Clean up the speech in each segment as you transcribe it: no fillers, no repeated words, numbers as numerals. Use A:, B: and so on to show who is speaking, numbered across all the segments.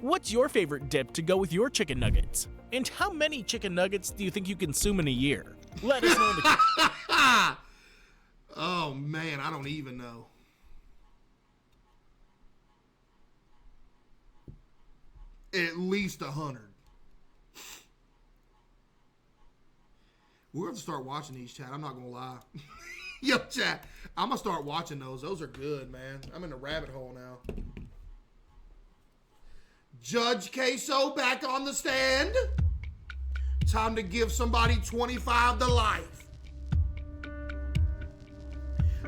A: What's your favorite dip to go with your chicken nuggets? And how many chicken nuggets do you think you consume in a year? Let us know in the comments.
B: Oh, man, I don't even know. At least 100. We're going to start watching these, chat. I'm not going to lie. Yo, chat, I'm going to start watching those. Those are good, man. I'm in a rabbit hole now. Judge Caseoh back on the stand. Time to give somebody 25 to life.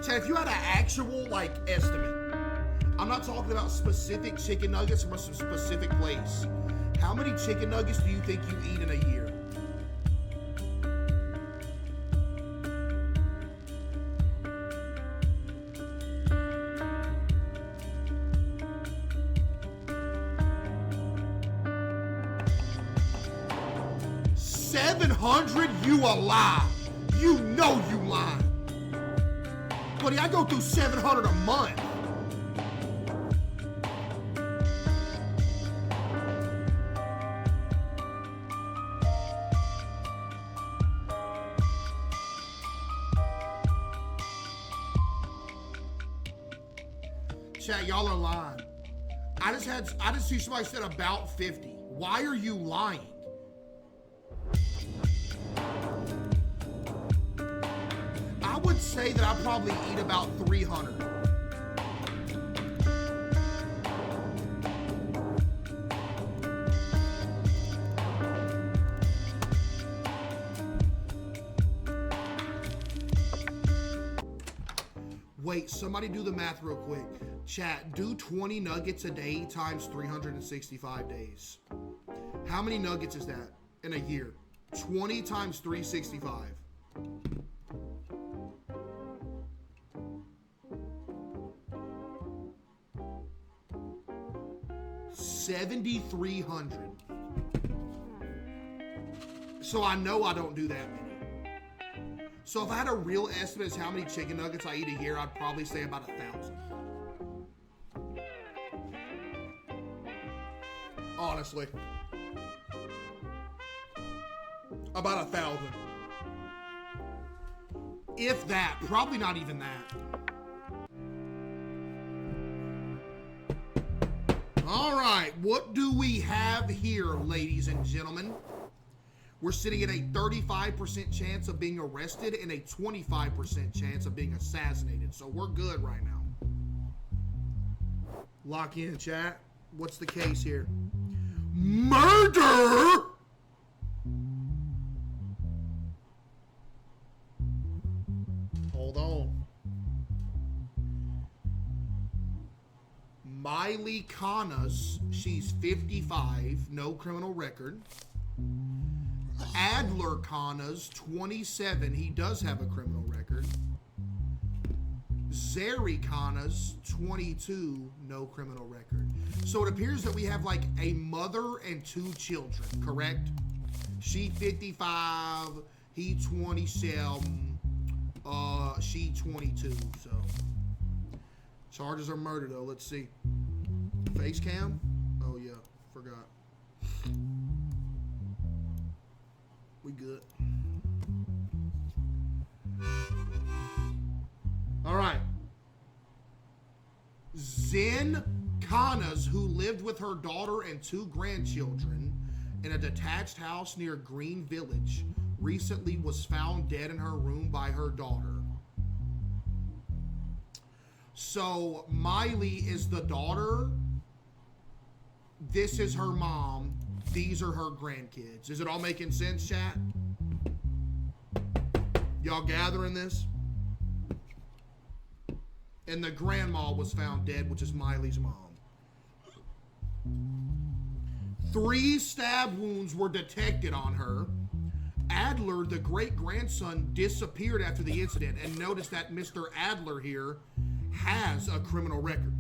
B: Chat, if you had an actual, estimate, I'm not talking about specific chicken nuggets from a specific place. How many chicken nuggets do you think you eat in a year? You a lie. You know you lying. Buddy, I go through 700 a month. Chat, y'all are lying. I just see somebody said about 50. Why are you lying? I would say that I probably eat about 300. Wait, somebody do the math real quick. Chat, do 20 nuggets a day times 365 days. How many nuggets is that in a year? 20 times 365. 7,300. So I know I don't do that many. So if I had a real estimate as how many chicken nuggets I eat a year, I'd probably say about 1,000. Honestly. About 1,000. If that, probably not even that. All right, what do we have here, ladies and gentlemen? We're sitting at a 35% chance of being arrested and a 25% chance of being assassinated. So we're good right now. Lock in, chat. What's the case here? Murder! Hold on. Miley Connas, she's 55, no criminal record. Adler Connas, 27, he does have a criminal record. Zeri Connas, 22, no criminal record. So it appears that we have like a mother and two children, correct? She 55, he 27, she 22, so. Charges are murder though, let's see. Face cam? Oh yeah, forgot. We good. All right. Zen Connas, who lived with her daughter and two grandchildren in a detached house near Green Village, recently was found dead in her room by her daughter. So Miley is the daughter. This is her mom. These are her grandkids. Is it all making sense, chat? Y'all gathering this? And the grandma was found dead, which is Miley's mom. 3 stab wounds were detected on her. Adler, the great-grandson, disappeared after the incident, and notice that Mr. Adler here has a criminal record.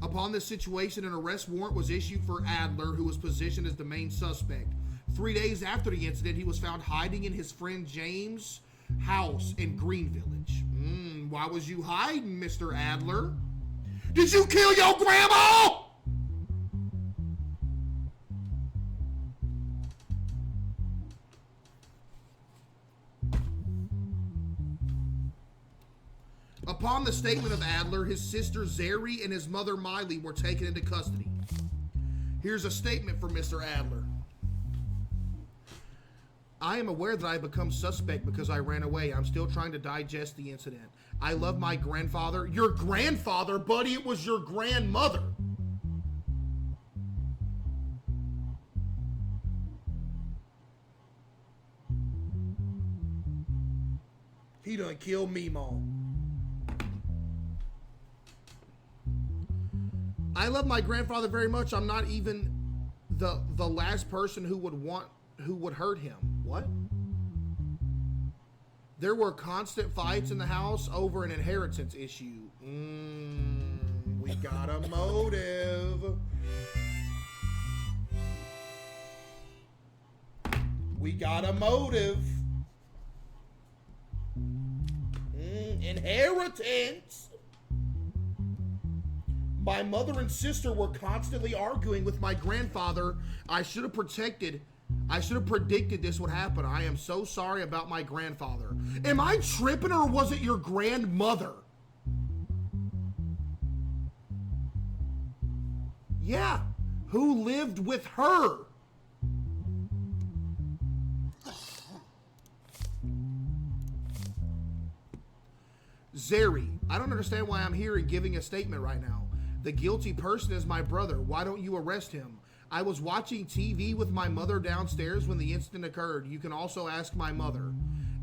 B: Upon this situation, an arrest warrant was issued for Adler, who was positioned as the main suspect. 3 days after the incident, he was found hiding in his friend James' house in Green Village. Why was you hiding, Mr. Adler? Did you kill your grandma? Upon the statement of Adler, his sister Zeri and his mother Miley were taken into custody. Here's a statement from Mr. Adler. I am aware that I have become suspect because I ran away. I'm still trying to digest the incident. I love my grandfather. Your grandfather, buddy, it was your grandmother. He done killed me, Mom. I love my grandfather very much. I'm not even the last person who would hurt him. What? There were constant fights in the house over an inheritance issue. We got a motive. We got a motive. Inheritance. My mother and sister were constantly arguing with my grandfather. I should have predicted this would happen. I am so sorry about my grandfather. Am I tripping, or was it your grandmother? Yeah, who lived with her? Zeri, I don't understand why I'm here and giving a statement right now. The guilty person is my brother. Why don't you arrest him? I was watching TV with my mother downstairs when the incident occurred. You can also ask my mother.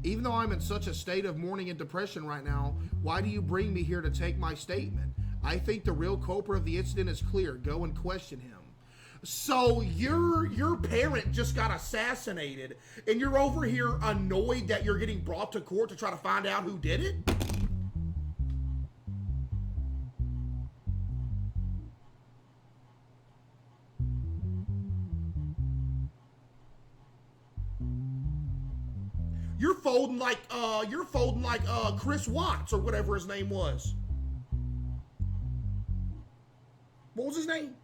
B: Even though I'm in such a state of mourning and depression right now, why do you bring me here to take my statement? I think the real culprit of the incident is clear. Go and question him. So your parent just got assassinated, and you're over here annoyed that you're getting brought to court to try to find out who did it? You're folding like Chris Watts or whatever his name was. What was his name?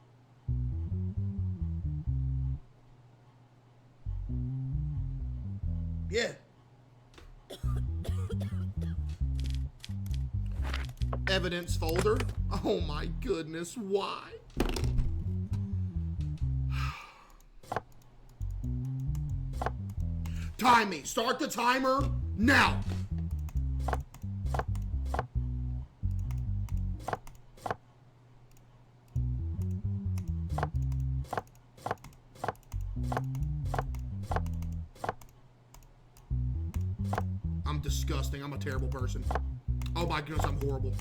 B: Yeah. Evidence folder. Oh my goodness, why? Time me. Start the timer now. I'm disgusting. I'm a terrible person. Oh my goodness, I'm horrible.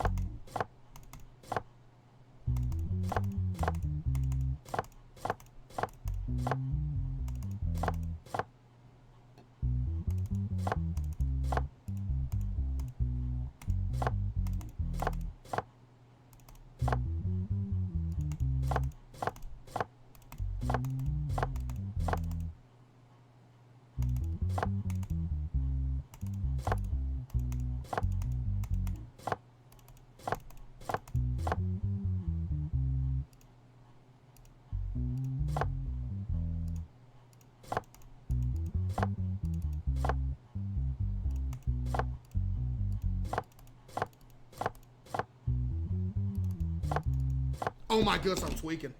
B: Oh my goodness, I'm tweaking.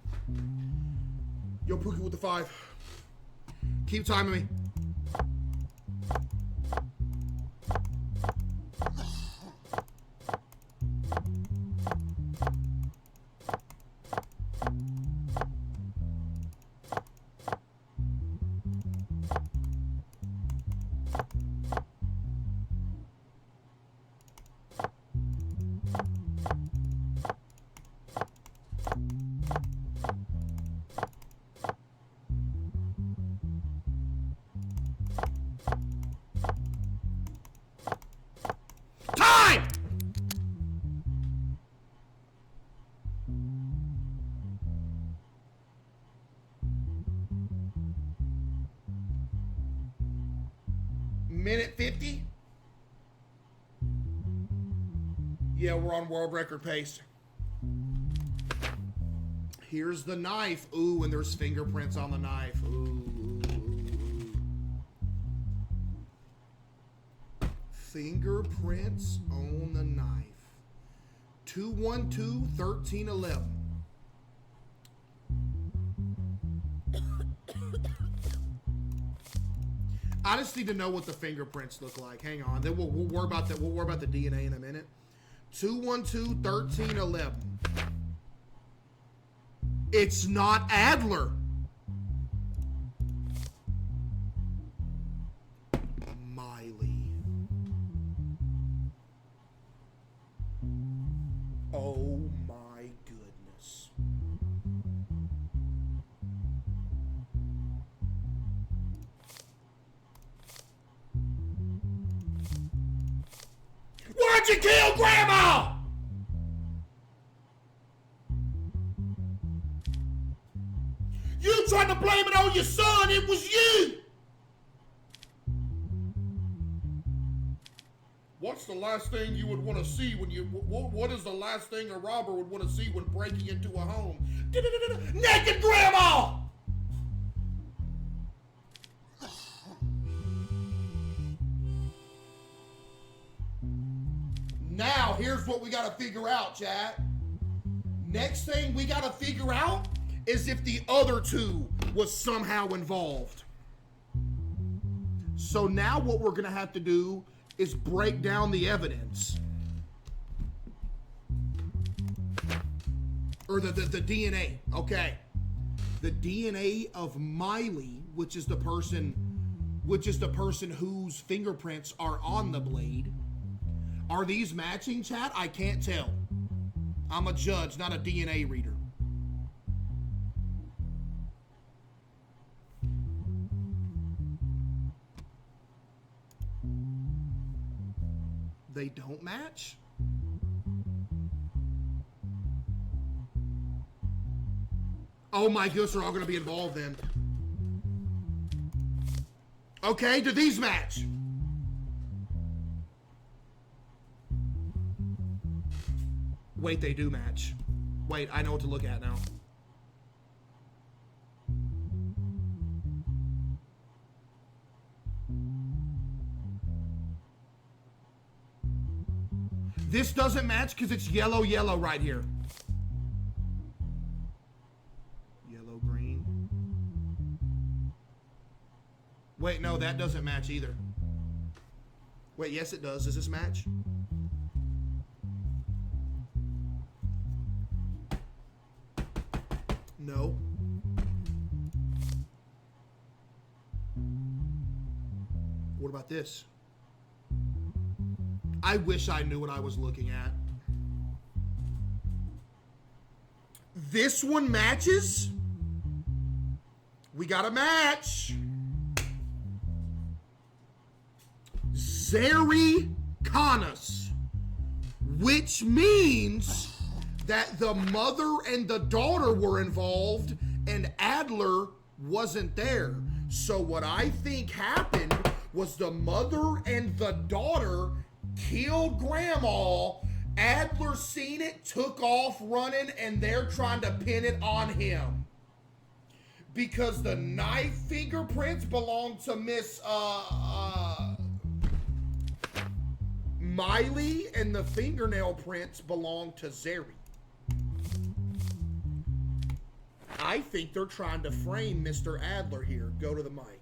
B: Yo, Pookie with the 5. Keep timing me. Minute 50? Yeah, we're on world record pace. Here's the knife. Ooh, and there's fingerprints on the knife. Ooh. Fingerprints on the knife. 212-1311. I just need to know what the fingerprints look like. Hang on. Then we'll worry about that. We'll worry about the DNA in a minute. 212-1311. It's not Adler. Miley. Oh my goodness. Why'd you kill Grandma? You tried to blame it on your son. It was you. What's the last thing you would want to see when you... What is the last thing a robber would want to see when breaking into a home? Naked Grandma! Now, here's what we got to figure out, chat. Next thing we got to figure out is if the other two was somehow involved. So now what we're going to have to do is break down the evidence. Or the DNA, okay. The DNA of Miley, which is the person whose fingerprints are on the blade. Are these matching, chat? I can't tell. I'm a judge, not a DNA reader. They don't match? Oh my goodness, they're all going to be involved then. Okay, do these match? Wait, they do match. Wait, I know what to look at now. This doesn't match because it's yellow, yellow right here. Yellow, green. Wait, no, that doesn't match either. Wait, yes it does. Does this match? No. What about this? I wish I knew what I was looking at. This one matches? We got a match. Zeri Connas, which means that the mother and the daughter were involved and Adler wasn't there. So what I think happened was the mother and the daughter killed Grandma. Adler seen it, took off running, and they're trying to pin it on him. Because the knife fingerprints belong to Miss Miley, and the fingernail prints belong to Zeri. I think they're trying to frame Mr. Adler here. Go to the mic.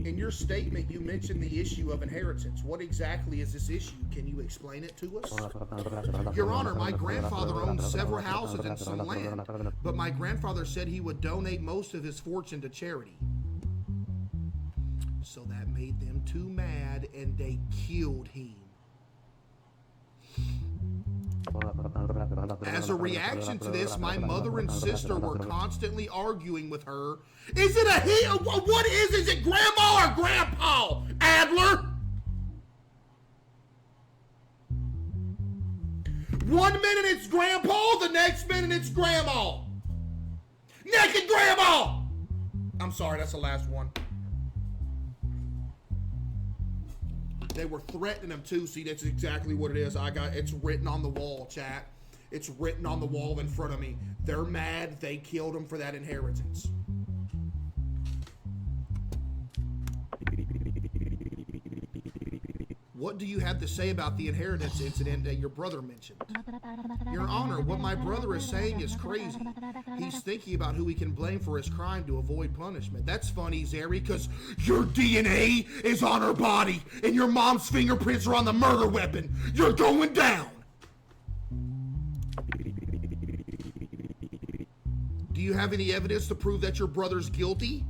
B: In your statement, you mentioned the issue of inheritance. What exactly is this issue? Can you explain it to us? Your Honor, my grandfather owned several houses and some land, but my grandfather said he would donate most of his fortune to charity. So that made them too mad, and they killed him. As a reaction to this, my mother and sister were constantly arguing with her. Is it a he? What is it, Grandma or Grandpa? Adler? One minute it's Grandpa, the next minute it's Grandma. Naked Grandma! I'm sorry, that's the last one. They were threatening him too. See, that's exactly what it is. It's written on the wall, chat. It's written on the wall in front of me. They're mad they killed him for that inheritance. What do you have to say about the inheritance incident that your brother mentioned? Your Honor, what my brother is saying is crazy. He's thinking about who he can blame for his crime to avoid punishment. That's funny, Zeri, because your DNA is on her body and your mom's fingerprints are on the murder weapon. You're going down. Do you have any evidence to prove that your brother's guilty?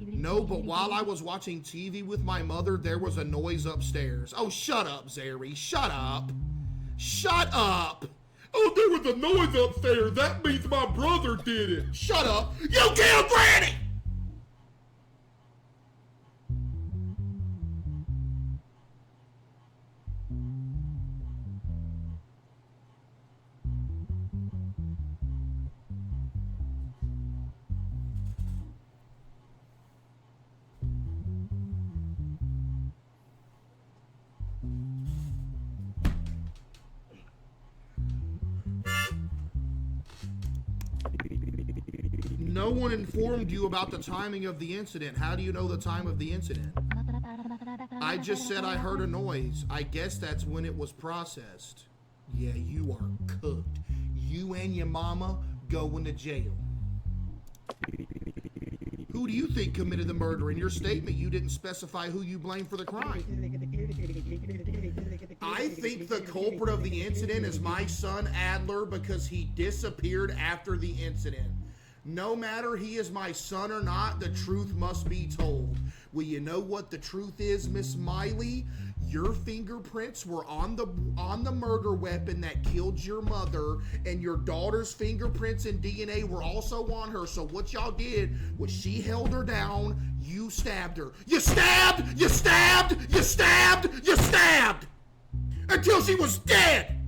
B: No, but while I was watching TV with my mother, there was a noise upstairs. Oh, shut up, Zeri. Shut up. Shut up. Oh, there was a noise upstairs. That means my brother did it. Shut up. You killed Granny! No one informed you about the timing of the incident. How do you know the time of the incident? I just said I heard a noise. I guess that's when it was processed. Yeah, you are cooked. You and your mama going to jail. Who do you think committed the murder? In your statement, you didn't specify who you blame for the crime. I think the culprit of the incident is my son Adler because he disappeared after the incident. No matter he is my son or not, the truth must be told. Well, you know what the truth is, Miss Miley? Your fingerprints were on the murder weapon that killed your mother, and your daughter's fingerprints and DNA were also on her. So what y'all did was she held her down, you stabbed her. You stabbed! You stabbed! You stabbed! You stabbed! Until she was dead!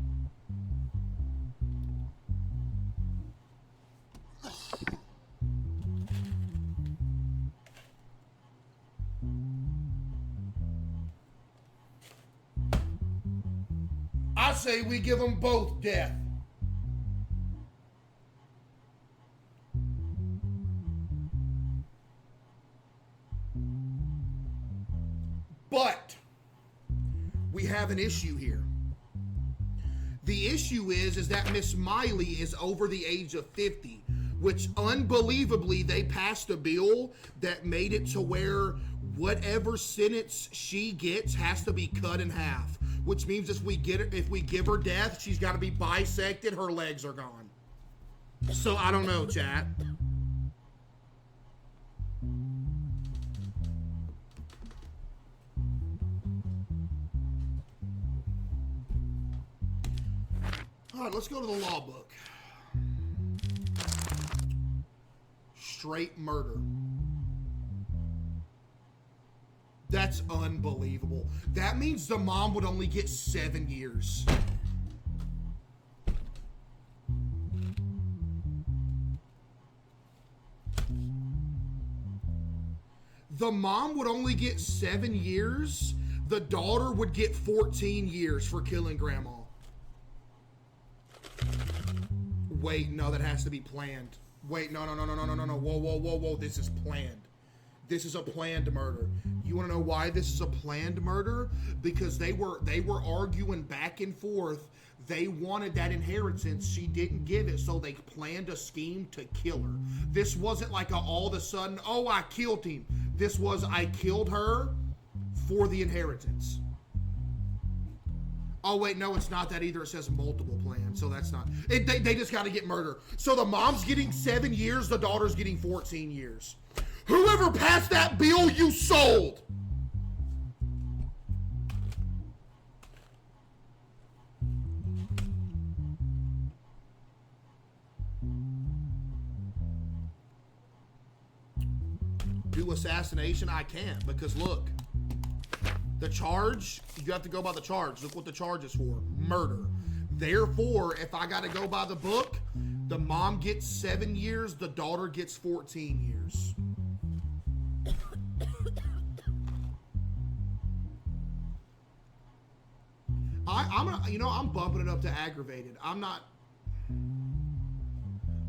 B: I say we give them both death. But we have an issue here. The issue is that Miss Miley is over the age of 50, which unbelievably they passed a bill that made it to where whatever sentence she gets has to be cut in half. Which means if we give her death, she's got to be bisected, her legs are gone. So I don't know, chat. All right, let's go to the law book. Straight murder. That's unbelievable. That means the mom would only get 7 years. The mom would only get 7 years. The daughter would get 14 years for killing grandma. Wait, no, that has to be planned. Wait, no. Whoa. This is planned. This is a planned murder. You want to know why this is a planned murder? Because they were arguing back and forth. They wanted that inheritance. She didn't give it, so they planned a scheme to kill her. This wasn't like all of a sudden, oh, I killed him. This was, I killed her for the inheritance. Oh, wait, no, it's not that either. It says multiple plans, so that's not. They just got to get murder. So the mom's getting 7 years, the daughter's getting 14 years. Whoever passed that bill, you sold. Do assassination? I can't, because look, the charge, you have to go by the charge. Look what the charge is for, murder. Therefore, if I got to go by the book, the mom gets 7 years, the daughter gets 14 years. I'm gonna, you know, I'm bumping it up to aggravated. I'm not.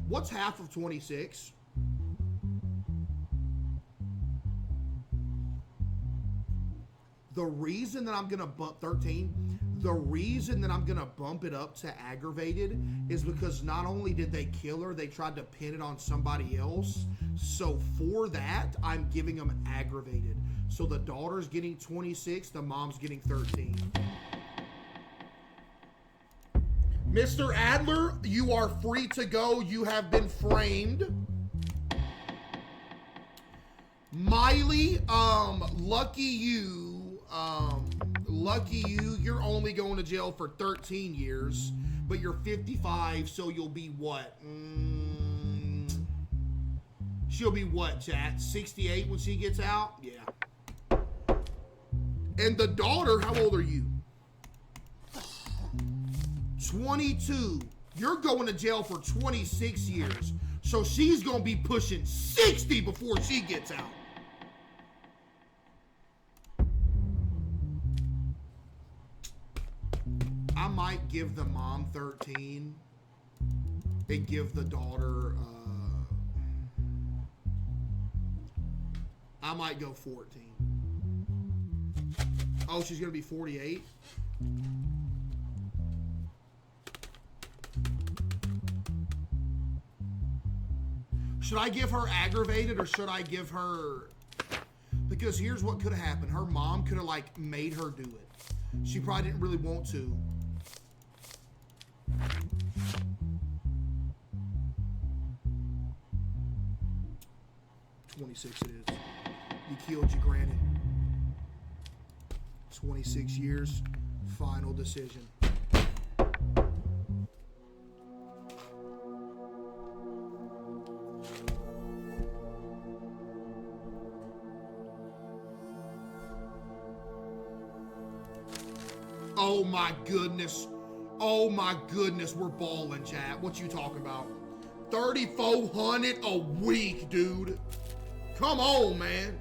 B: What's half of 26? The reason that I'm gonna bump 13, the reason that I'm gonna bump it up to aggravated is because not only did they kill her, they tried to pin it on somebody else. So for that, I'm giving them aggravated. So the daughter's getting 26, the mom's getting 13. Mr. Adler, you are free to go. You have been framed. Miley, lucky you, you're only going to jail for 13 years, but you're 55, so you'll be what? She'll be what, chat? 68 when she gets out? Yeah. And the daughter, how old are you? 22. You're going to jail for 26 years. So she's going to be pushing 60 before she gets out. I might give the mom 13 and give the daughter, I might go 14. Oh, she's going to be 48? Should I give her aggravated or should I give her... Because here's what could have happened. Her mom could have, like, made her do it. She probably didn't really want to. $26 it is. You killed your granny. 26 years. Final decision. Oh my goodness. Oh my goodness, we're balling, chat. What you talking about? 3,400 a week, dude. Come on, man.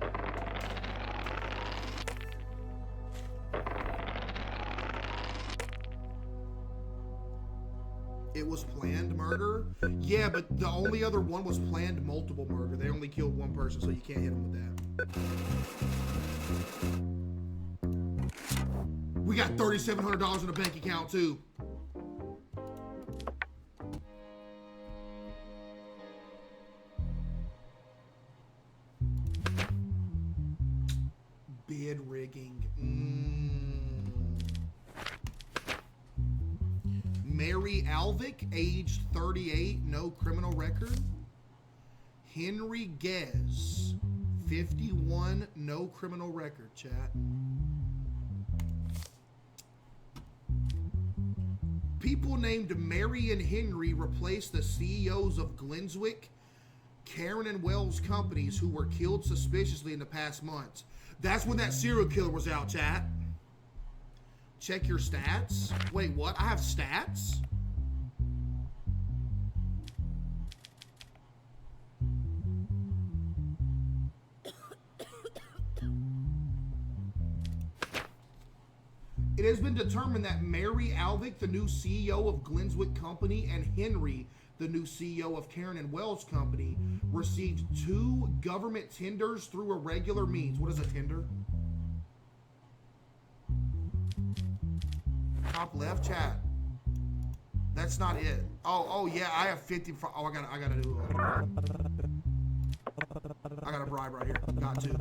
B: It was planned murder? Yeah, but the only other one was planned multiple murder. They only killed one person, so you can't hit them with that. We got $3,700 in the bank account, too. Bid rigging. Mary Alvick, aged 38, no criminal record. Henry Gez, 51, no criminal record, chat. People named Mary and Henry replaced the CEOs of Glenswick, Karen and Wells companies who were killed suspiciously in the past months. That's when that serial killer was out, chat. Check your stats. Wait, what? I have stats? It has been determined that Mary Alvick, the new CEO of Glenswick Company, and Henry, the new CEO of Karen and Wells Company, received 2 government tenders through irregular means. What is a tender? Top left, chat. That's not it. Oh yeah, I have 50. Oh, I gotta do it. I got a bribe right here. Got to.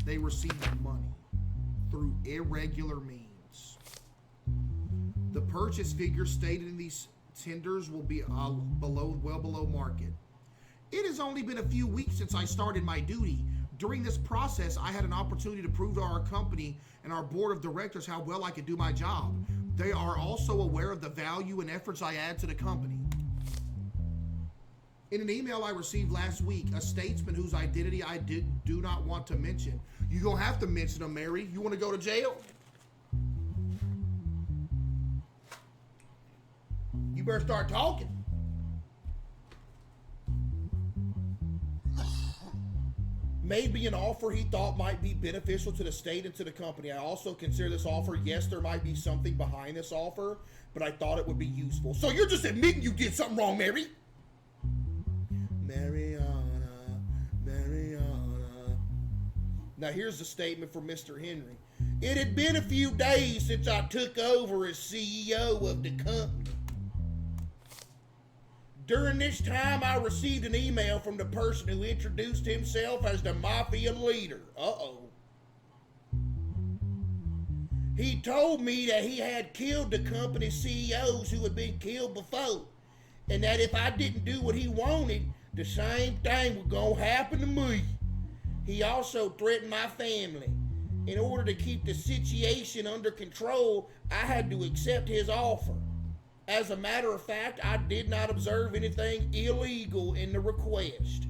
B: They received money through irregular means. The purchase figure stated in these tenders will be well below market. It has only been a few weeks since I started my duty. During this process, I had an opportunity to prove to our company and our board of directors how well I could do my job. They are also aware of the value and efforts I add to the company. In an email I received last week, a statesman whose identity I do not want to mention. You gonna have to mention him, Mary. You want to go to jail? You better start talking.
C: made me an offer he thought might be beneficial to the state and to the company. I also consider this offer, yes, there might be something behind this offer, but I thought it would be useful. So you're just admitting you did something wrong, Mary? Mariana. Now here's the statement from Mr. Henry. It had been a few days since I took over as CEO of the company. During this time, I received an email from the person who introduced himself as the mafia leader. Uh-oh. He told me that he had killed the company's CEOs who had been killed before, and that if I didn't do what he wanted, the same thing was going to happen to me. He also threatened my family. In order to keep the situation under control, I had to accept his offer. As a matter of fact, I did not observe anything illegal in the request.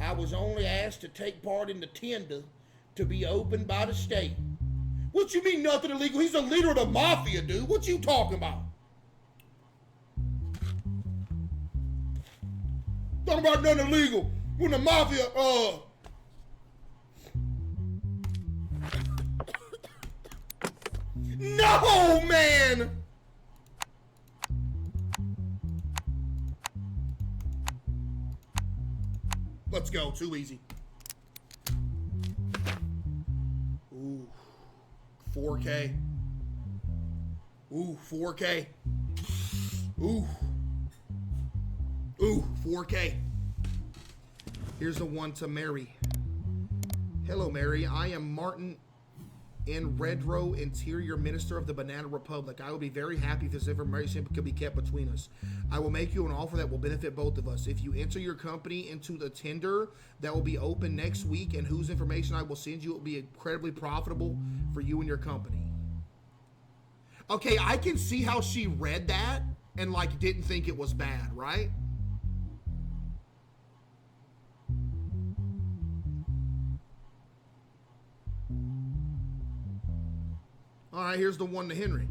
C: I was only asked to take part in the tender to be opened by the state. What you mean nothing illegal? He's the leader of the mafia, dude. What you talking about? Talking about nothing illegal. When the mafia, No, man! Let's go. Too easy. Ooh. 4K. Ooh, 4K. Ooh. Ooh, 4K. Here's the one to Mary. Hello, Mary. I am Martin in Redrow, Interior Minister of the Banana Republic. I will be very happy if this information could be kept between us. I will make you an offer that will benefit both of us. If you enter your company into the tender that will be open next week and whose information I will send you, it will be incredibly profitable for you and your company. Okay, I can see how she read that and like didn't think it was bad, right? All right, here's the one to Henry.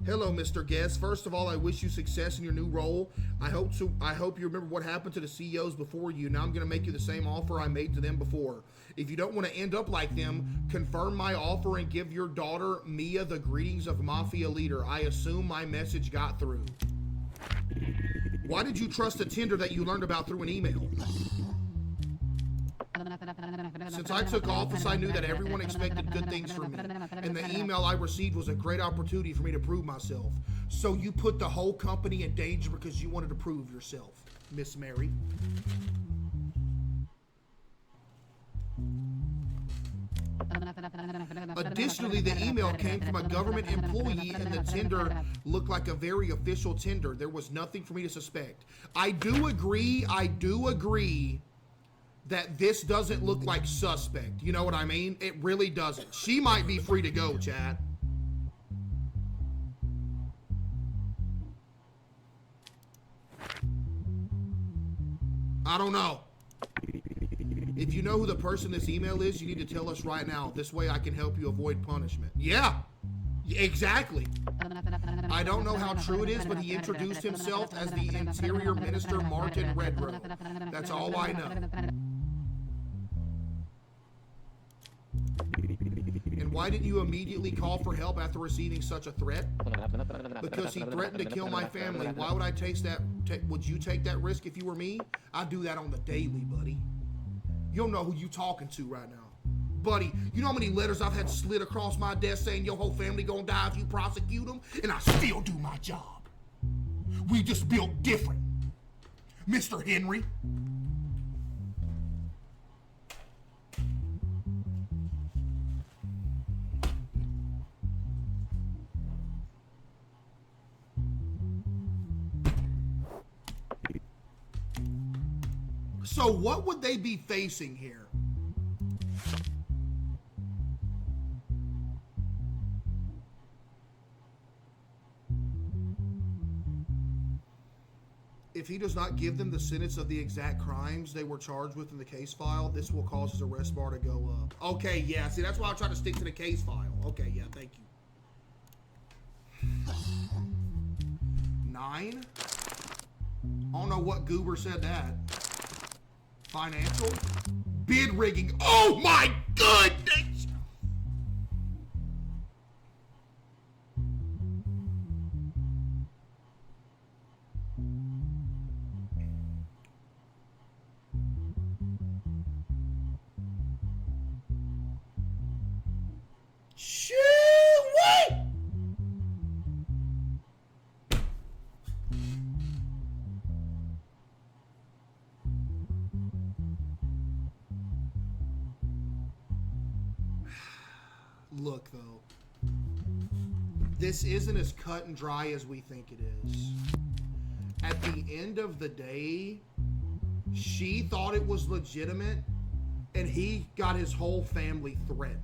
C: Hello, Mr. Guest. First of all, I wish you success in your new role. I hope you remember what happened to the CEOs before you. Now I'm going to make you the same offer I made to them before. If you don't want to end up like them, confirm my offer and give your daughter, Mia, the greetings of Mafia leader. I assume my message got through. Why did you trust a Tinder that you learned about through an email? Since I took office, I knew that everyone expected good things from me, and the email I received was a great opportunity for me to prove myself. So you put the whole company in danger because you wanted to prove yourself, Miss Mary. Additionally, the email came from a government employee and the Tinder looked like a very official Tinder. There was nothing for me to suspect. I do agree that this doesn't look like suspect. You know what I mean? It really doesn't. She might be free to go, Chad. I don't know. If you know who the person this email is, you need to tell us right now. This way I can help you avoid punishment. Yeah, exactly. I don't know how true it is, but he introduced himself as the Interior Minister Martin Redrow. That's all I know. And why didn't you immediately call for help after receiving such a threat? Because he threatened to kill my family. Why would I would you take that risk if you were me? I'd do that on the daily, buddy. You don't know who you talking to right now. Buddy, you know how many letters I've had slid across my desk saying your whole family gonna die if you prosecute them? And I still do my job. We just built different, Mr. Henry. So what would they be facing here? If he does not give them the sentence of the exact crimes they were charged with in the case file, this will cause his arrest bar to go up. Okay, yeah, see, that's why I'm trying to stick to the case file. Okay, yeah, thank you. 9? I don't know what goober said that. Financial?
B: Bid rigging. Oh my goodness!
C: Shoo-wee!
B: Look, though, this isn't as cut and dry as we think it is. At the end of the day, she thought it was legitimate, and he got his whole family threatened.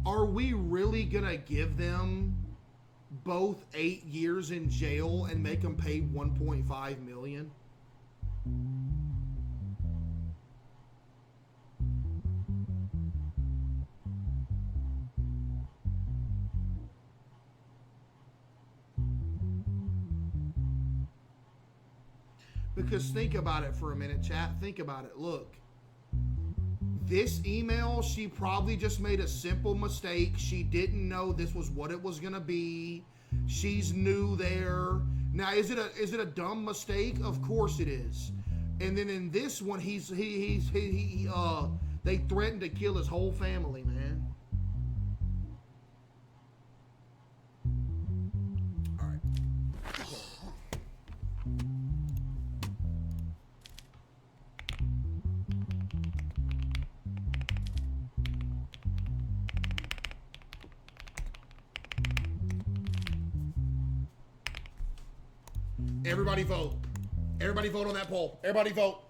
B: Are we really gonna give them both 8 years in jail and make them pay $1.5 million? Because think about it for a minute, chat. Think about it. Look, this email, she probably just made a simple mistake. She didn't know this was what it was gonna be. She's new there. Now, is it a dumb mistake? Of course it is. And then in this one, they threatened to kill his whole family, man. All right. Everybody vote. Everybody vote on that poll. Everybody vote.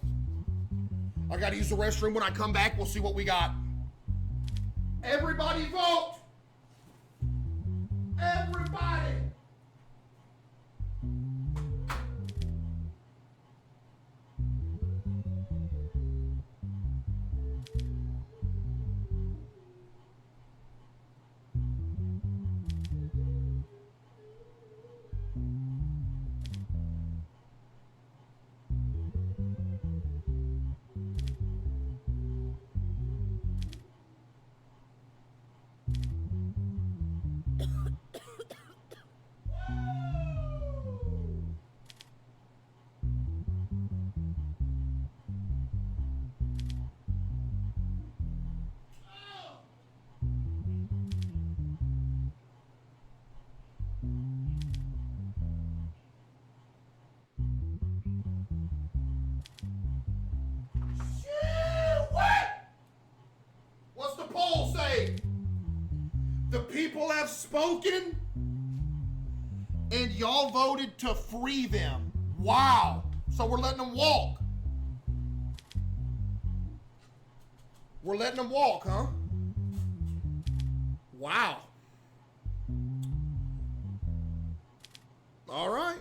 B: I gotta use the restroom. When I come back, we'll see what we got. Everybody vote. Everybody. What's the poll say? The people have spoken, and y'all voted to free them. Wow. So we're letting them walk. We're letting them walk, huh? Wow. All right.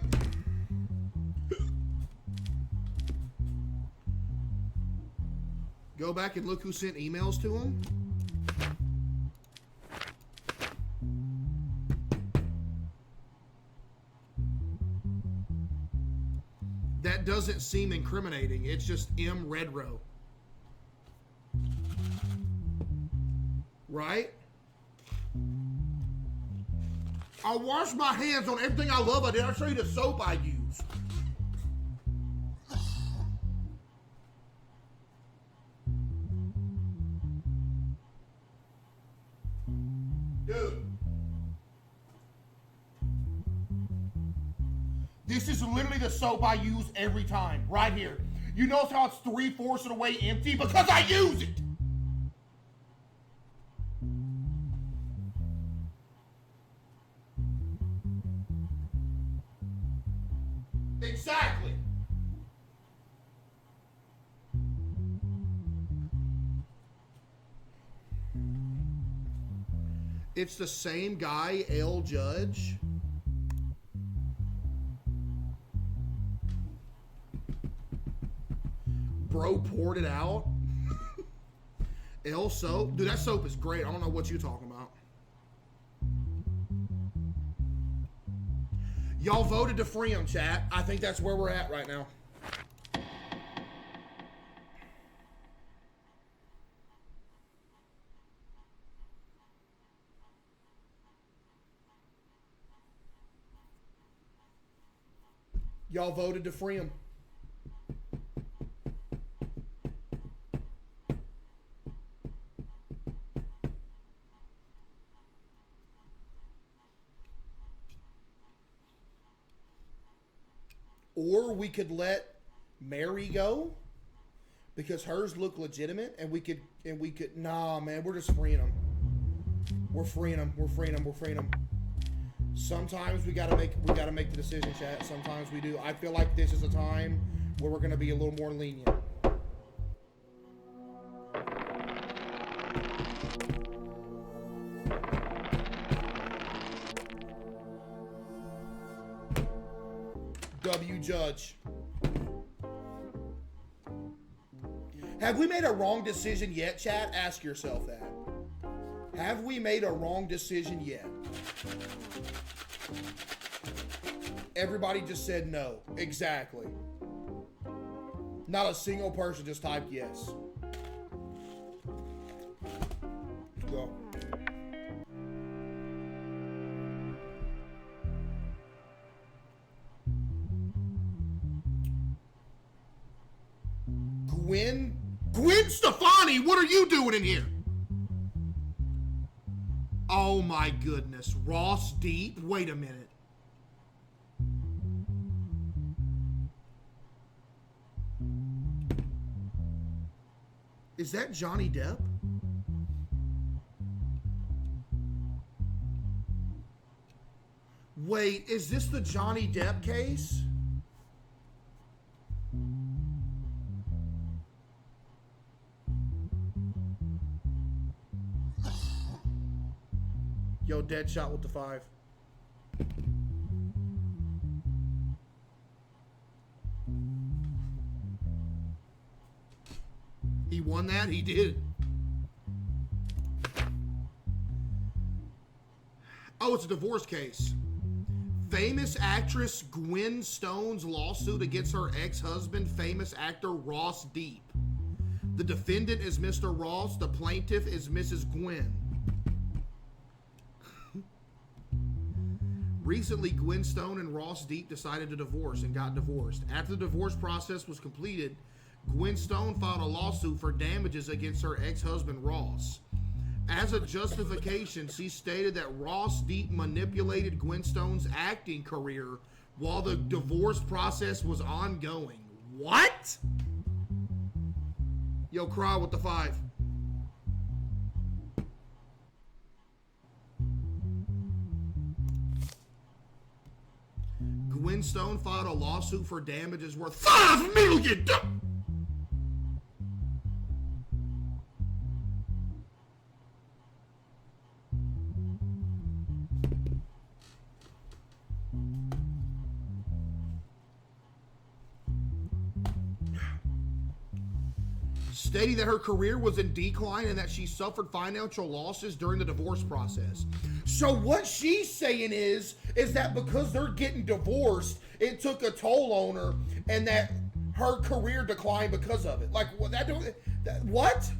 B: Go back and look who sent emails to him. That doesn't seem incriminating. It's just M. Redrow. Right? I wash my hands on everything I love. I'll show you the soap I use. Dude. This is literally the soap I use every time. Right here. You notice how it's 3/4 of the way empty? Because I use it. Exactly. It's the same guy, L. Judge. Bro poured it out. L soap. Dude, that soap is great. I don't know what you're talking about. Y'all voted to free him, chat. I think that's where we're at right now. Y'all voted to free him. Or we could let Mary go because hers look legitimate, and we could nah, man, we're just freeing them. We're freeing them. We're freeing them. We're freeing them. Sometimes we gotta make the decision, chat. Sometimes we do. I feel like this is a time where we're gonna be a little more lenient. W Judge. Have we made a wrong decision yet, chat? Ask yourself that. Have we made a wrong decision yet? Everybody just said no. Exactly. Not a single person just typed yes. Go. Gwen Stefani, what are you doing in here? Oh my goodness. Ross Deep? Wait a minute. Is that Johnny Depp? Wait, is this the Johnny Depp case? Yo, Deadshot with the 5. He won that? He did. Oh, it's a divorce case. Famous actress Gwen Stone's lawsuit against her ex-husband, famous actor Ross Deep. The defendant is Mr. Ross. The plaintiff is Mrs. Gwen. Recently, Gwen Stone and Ross Deep decided to divorce and got divorced. After the divorce process was completed, Gwen Stone filed a lawsuit for damages against her ex-husband, Ross. As a justification, she stated that Ross Deep manipulated Gwen Stone's acting career while the divorce process was ongoing. What? Yo, Cry with the 5. Gwen Stone filed a lawsuit for damages worth $5 million. Stating that her career was in decline and that she suffered financial losses during the divorce process. So what she's saying is that because they're getting divorced, it took a toll on her, and that her career declined because of it. Like, what?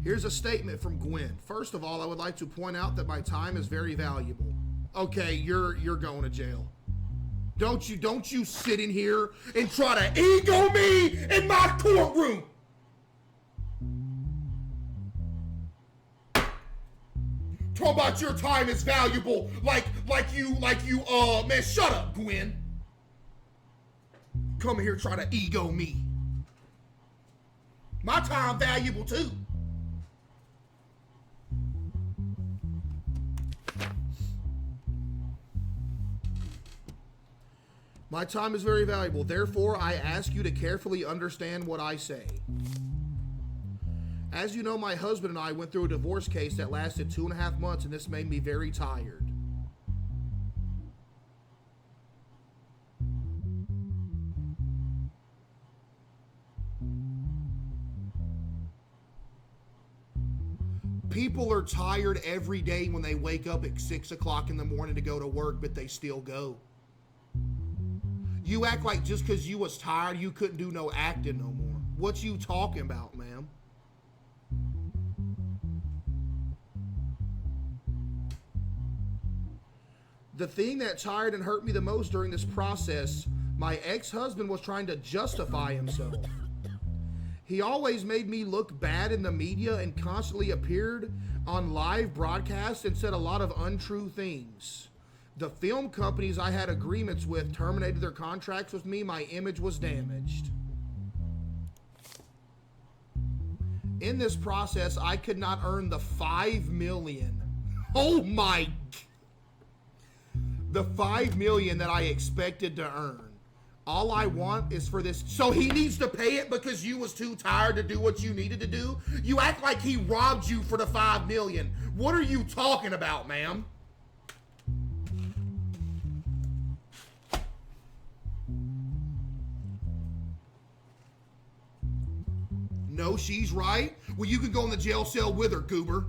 B: Here's a statement from Gwen. First of all, I would like to point out that my time is very valuable. Okay, you're going to jail. Don't you sit in here and try to ego me in my courtroom. Talk about your time is valuable, like you, man, shut up, Gwen. Come here, try to ego me. My time valuable too. My time is very valuable. Therefore, I ask you to carefully understand what I say. As you know, my husband and I went through a divorce case that lasted 2.5 months, and this made me very tired. People are tired every day when they wake up at 6 o'clock in the morning to go to work, but they still go. You act like just because you was tired, you couldn't do no acting no more. What you talking about, ma'am? The thing that tired and hurt me the most during this process, my ex-husband was trying to justify himself. He always made me look bad in the media and constantly appeared on live broadcasts and said a lot of untrue things. The film companies I had agreements with terminated their contracts with me. My image was damaged. In this process, I could not earn the $5 million. Oh my! The $5 million that I expected to earn. All I want is for this. So he needs to pay it because you was too tired to do what you needed to do? You act like he robbed you for the $5 million. What are you talking about, ma'am? No, she's right. Well, you can go in the jail cell with her, goober.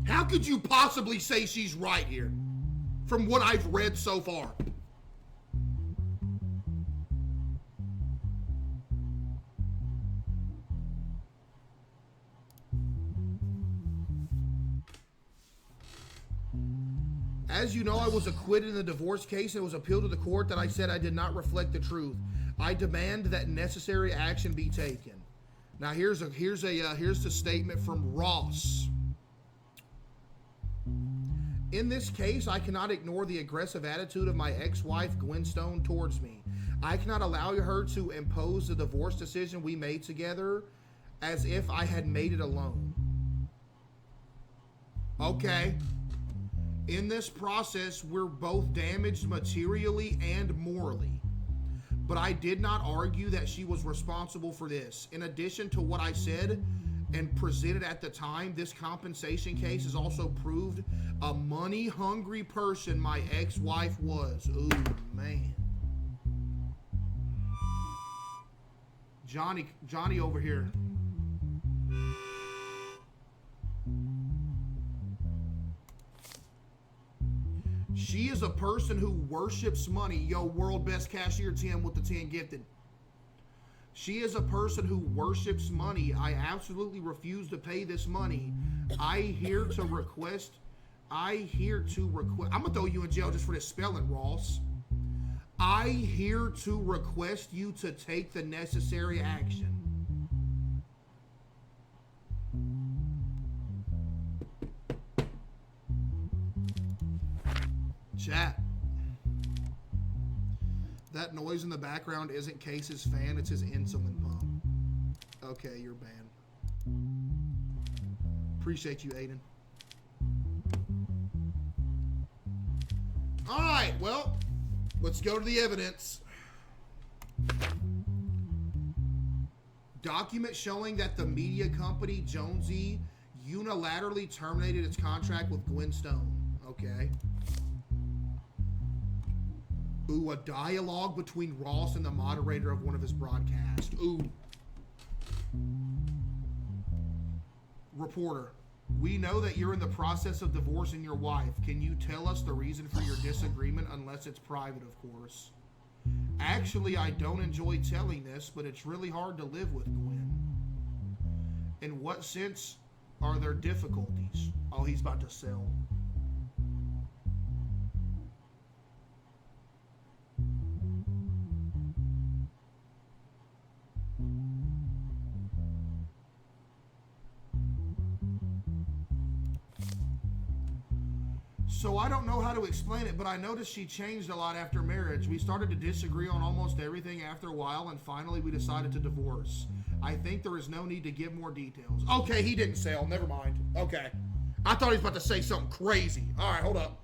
B: How could you possibly say she's right here? From what I've read so far. As you know, I was acquitted in the divorce case and it was appealed to the court that I said I did not reflect the truth. I demand that necessary action be taken. Now here's the statement from Ross. In this case, I cannot ignore the aggressive attitude of my ex-wife, Gwen Stone, towards me. I cannot allow her to impose the divorce decision we made together as if I had made it alone. Okay. In this process, we're both damaged materially and morally. But I did not argue that she was responsible for this. In addition to what I said and presented at the time, this compensation case has also proved a money-hungry person my ex-wife was. Ooh, man. Johnny over here. She is a person who worships money. Yo, world best cashier 10 with the 10 gifted. She is a person who worships money. I absolutely refuse to pay this money. I'm going to throw you in jail just for this spelling, Ross. I here to request you to take the necessary action. Chat. That noise in the background isn't Case's fan, it's his insulin pump. Okay, you're banned. Appreciate you, Aiden. Alright, well, let's go to the evidence. Document showing that the media company Jonesy unilaterally terminated its contract with Gwen Stone. Okay. Ooh, a dialogue between Ross and the moderator of one of his broadcasts. Ooh. Reporter, we know that you're in the process of divorcing your wife. Can you tell us the reason for your disagreement, unless it's private, of course? Actually, I don't enjoy telling this, but it's really hard to live with Gwen. In what sense are there difficulties? Oh, he's about to sell. So I don't know how to explain it, but I noticed she changed a lot after marriage. We started to disagree on almost everything after a while, and finally we decided to divorce. I think there is no need to give more details. Okay, he didn't sell. Never mind. Okay. I thought he was about to say something crazy. All right, hold up.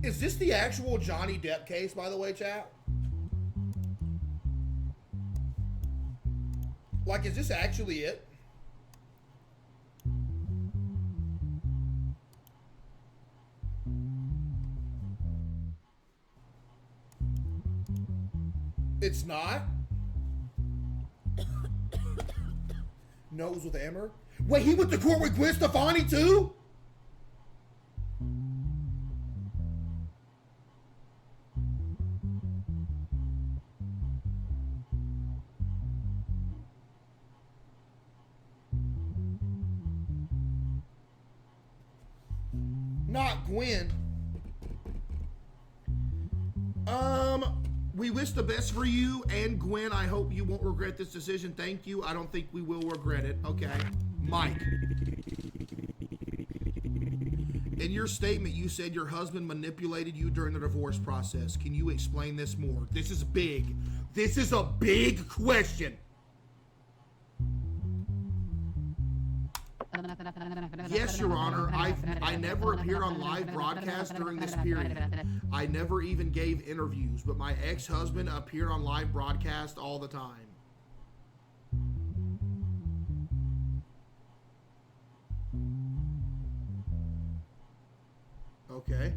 B: Is this the actual Johnny Depp case, by the way, chat? Like, is this actually it? It's not? No, it was with Amber? Wait, he went to court with Gwen Stefani too? Not Gwen. We wish the best for you and Gwen. I hope you won't regret this decision. Thank you. I don't think we will regret it. Okay. Mike. In your statement, you said your husband manipulated you during the divorce process. Can you explain this more? This is big. This is a big question. Yes, Your Honor. I never appeared on live broadcast during this period. I never even gave interviews, but my ex-husband appeared on live broadcast all the time. Okay.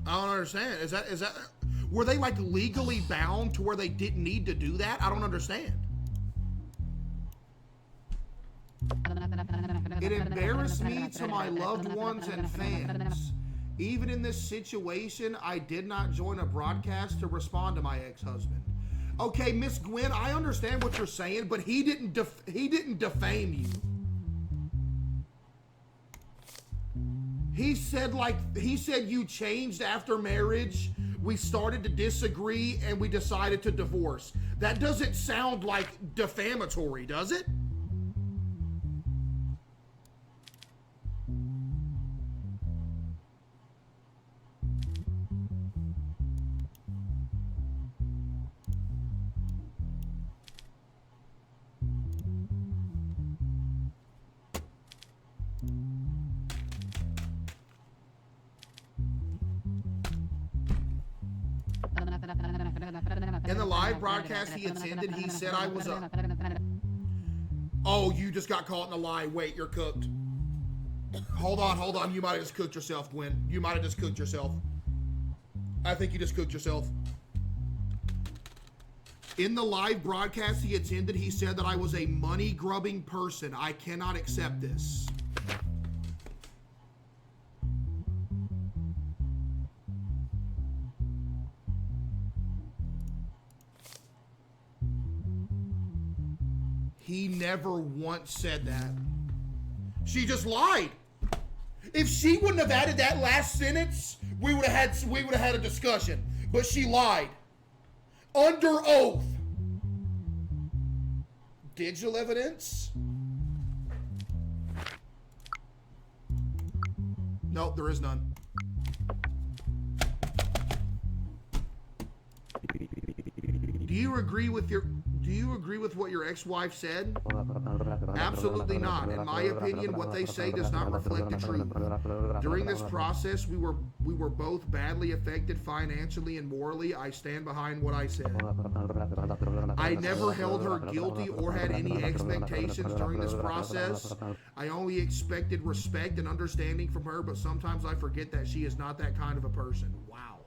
B: I don't understand. Is that were they like legally bound to where they didn't need to do that? I don't understand. It embarrassed me to my loved ones and fans. Even in this situation, I did not join a broadcast to respond to my ex-husband. Okay, Miss Gwen, I understand what you're saying, but he didn't defame you. He said you changed after marriage. We started to disagree and we decided to divorce. That doesn't sound like defamatory, does it? In the live broadcast he attended, he said I was a... Oh, you just got caught in a lie. Wait, you're cooked. Hold on. You might have just cooked yourself, Gwen. You might have just cooked yourself. I think you just cooked yourself. In the live broadcast he attended, he said that I was a money-grubbing person. I cannot accept this. He never once said that. She just lied. If she wouldn't have added that last sentence, we would have had a discussion. But she lied. Under oath. Digital evidence? Nope, there is none. Do you agree with what your ex-wife said? Absolutely not. In my opinion, what they say does not reflect the truth. During this process, we were both badly affected financially and morally. I stand behind what I said. I never held her guilty or had any expectations during this process. I only expected respect and understanding from her, but sometimes I forget that she is not that kind of a person. Wow.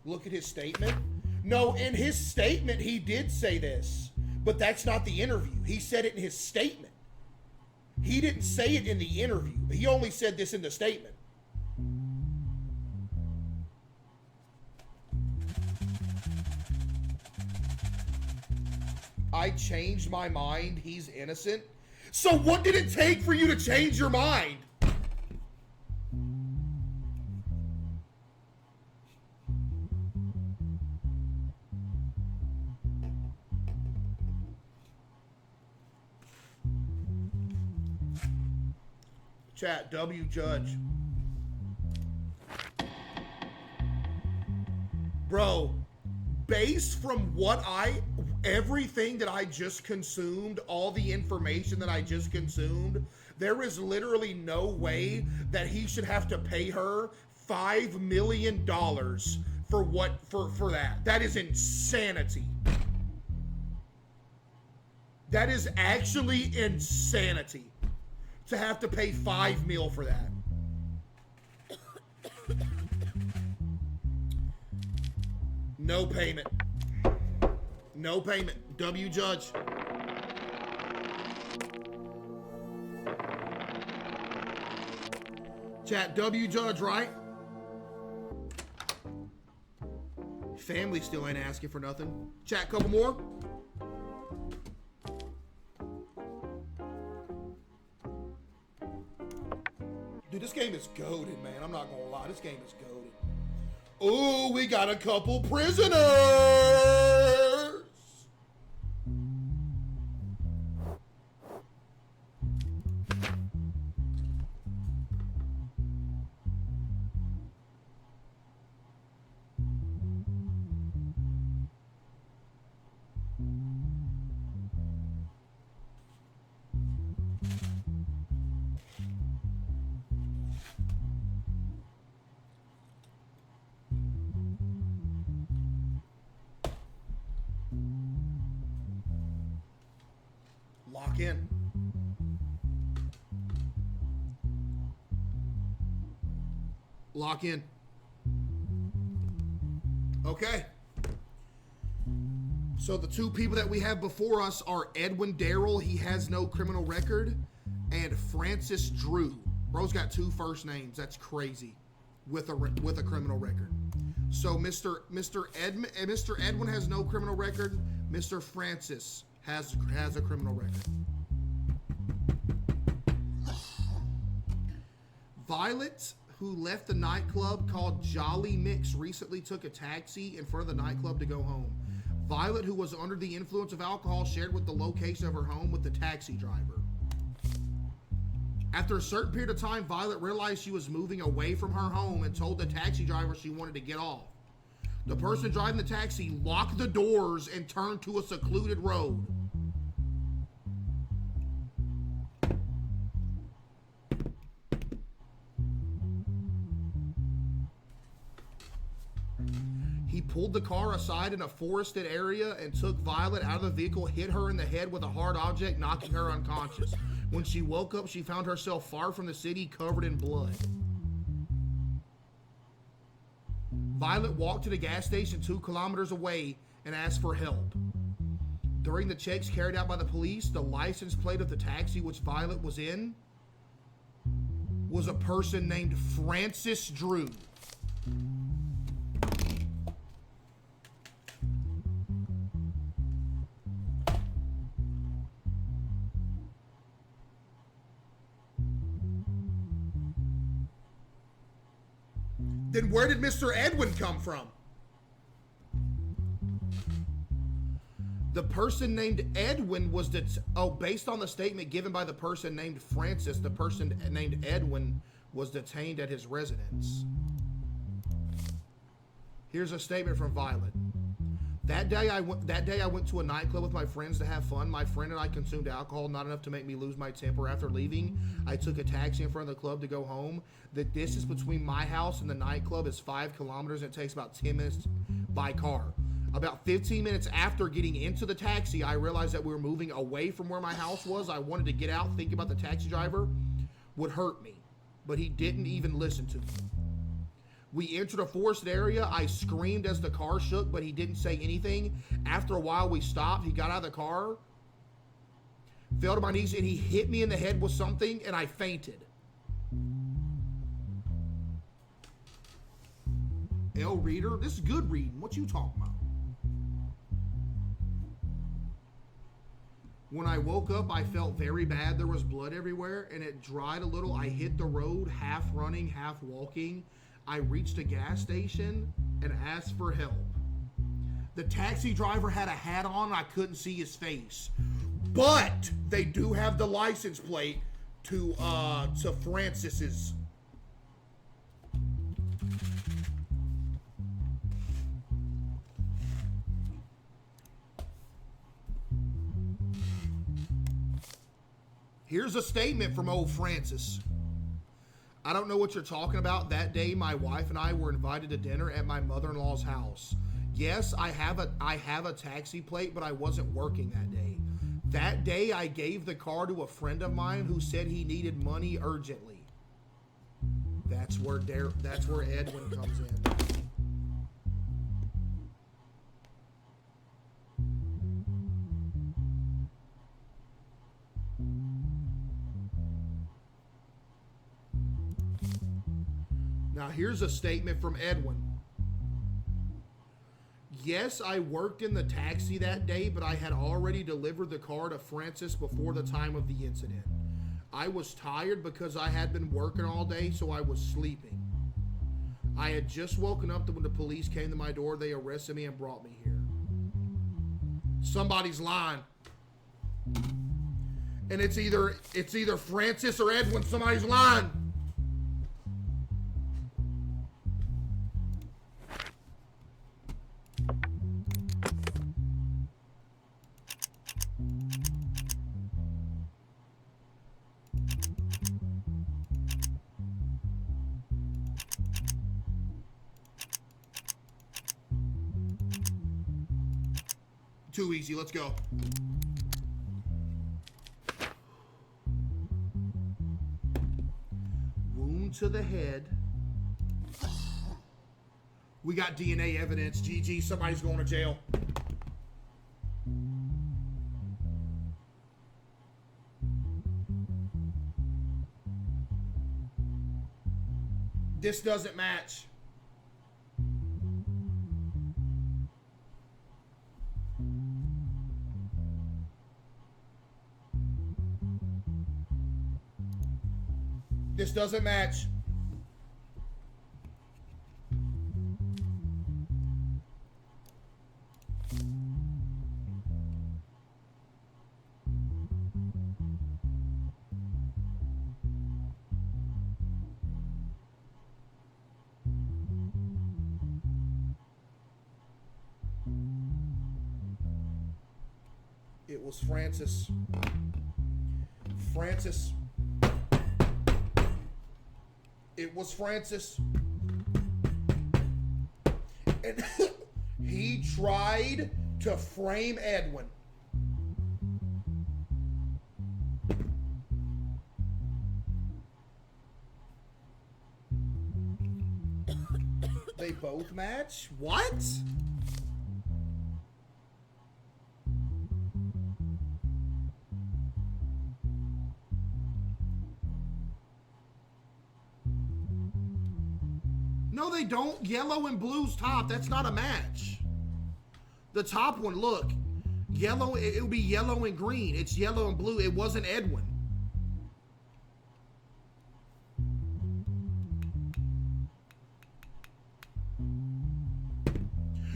B: Look at his statement. No, in his statement, he did say this, but that's not the interview. He said it in his statement. He didn't say it in the interview. He only said this in the statement. I changed my mind. He's innocent. So what did it take for you to change your mind? Chat, W Judge. Bro, based from everything that I just consumed, all the information that I just consumed, there is literally no way that he should have to pay her $5 million for that. That is insanity. That is actually insanity to have to pay $5 million for that. No payment. No payment. W judge. Chat, W judge, right? Family still ain't asking for nothing. Chat, couple more. Dude, this game is goated, man. I'm not gonna lie. This game is goated. Ooh, we got a couple prisoners. Lock in. Lock in. Okay. So the two people that we have before us are Edwin Darrell, he has no criminal record, and Francis Drew. Bro's got two first names. That's crazy. With a criminal record. So Mr. Edwin has no criminal record. Mr. Francis has a criminal record. Violet, who left the nightclub called Jolly Mix, recently took a taxi in front of the nightclub to go home. Violet, who was under the influence of alcohol, shared with the location of her home with the taxi driver. After a certain period of time, Violet realized she was moving away from her home and told the taxi driver she wanted to get off. The person driving the taxi locked the doors and turned to a secluded road. He pulled the car aside in a forested area and took Violet out of the vehicle, hit her in the head with a hard object, knocking her unconscious. When she woke up, she found herself far from the city, covered in blood. Violet walked to the gas station 2 kilometers away and asked for help. During the checks carried out by the police, the license plate of the taxi which Violet was in was a person named Francis Drew. Then where did Mr. Edwin come from? The person named Edwin was based on the statement given by the person named Francis, the person named Edwin was detained at his residence. Here's a statement from Violet. That day I went to a nightclub with my friends to have fun. My friend and I consumed alcohol, not enough to make me lose my temper. After leaving, I took a taxi in front of the club to go home. The distance between my house and the nightclub is 5 kilometers and it takes about 10 minutes by car. About 15 minutes after getting into the taxi, I realized that we were moving away from where my house was. I wanted to get out, thinking about the taxi driver would hurt me, but he didn't even listen to me. We entered a forested area. I screamed as the car shook, but he didn't say anything. After a while, we stopped. He got out of the car, fell to my knees, and he hit me in the head with something, and I fainted. L. Reader, this is good reading. What you talking about? When I woke up, I felt very bad. There was blood everywhere, and it dried a little. I hit the road, half running, half walking. I reached a gas station and asked for help. The taxi driver had a hat on. I couldn't see his face. But they do have the license plate to Francis's. Here's a statement from old Francis. I don't know what you're talking about. That day, my wife and I were invited to dinner at my mother-in-law's house. Yes, I have a taxi plate, but I wasn't working that day. That day, I gave the car to a friend of mine who said he needed money urgently. That's where Edwin comes in. Now, here's a statement from Edwin. Yes, I worked in the taxi that day, but I had already delivered the car to Francis before the time of the incident. I was tired because I had been working all day, so I was sleeping. I had just woken up when the police came to my door. They arrested me and brought me here. Somebody's lying. And it's either Francis or Edwin. Somebody's lying. Too easy. Let's go. Wound to the head. We got DNA evidence. GG. Somebody's going to jail. This doesn't match. This doesn't match. It was Francis. Francis. It was Francis. And he tried to frame Edwin. They both match? What? No, they don't. Yellow and blue's top. That's not a match. The top one, look. Yellow, it would be yellow and green. It's yellow and blue. It wasn't Edwin.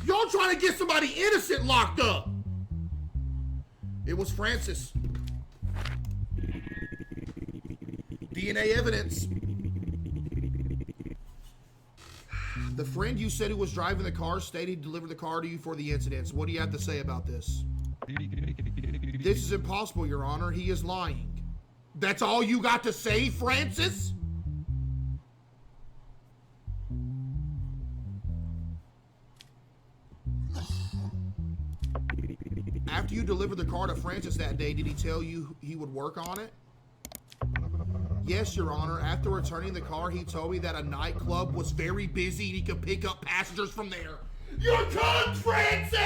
B: Y'all trying to get somebody innocent locked up. It was Francis. DNA evidence. The friend you said who was driving the car stated he delivered the car to you for the incidents. What do you have to say about this? This is impossible, Your Honor. He is lying. That's all you got to say, Francis? After you delivered the car to Francis that day, did he tell you he would work on it? Yes, Your Honor. After returning the car, he told me that a nightclub was very busy and he could pick up passengers from there. You're cooked, Francis!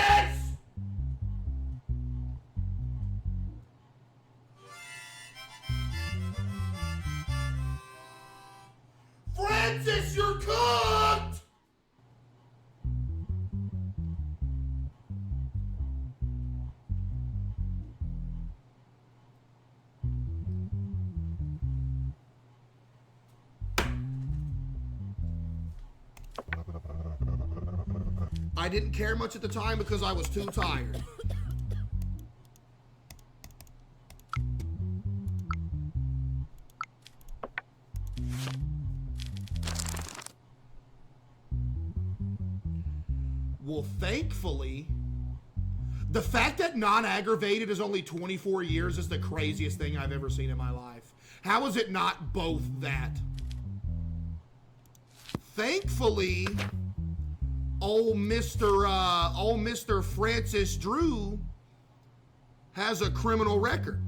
B: Francis, you're cooked! I didn't care much at the time because I was too tired. Well, thankfully, the fact that non-aggravated is only 24 years is the craziest thing I've ever seen in my life. How is it not both that? Thankfully, old Mr. Francis Drew has a criminal record.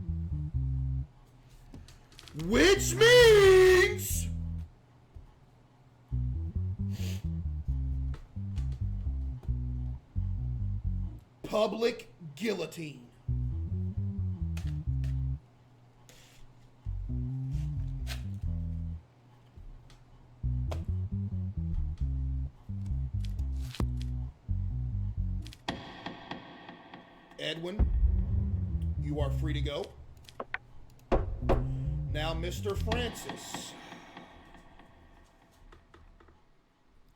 B: Which means public guillotine. Edwin, you are free to go. Now, Mr. Francis.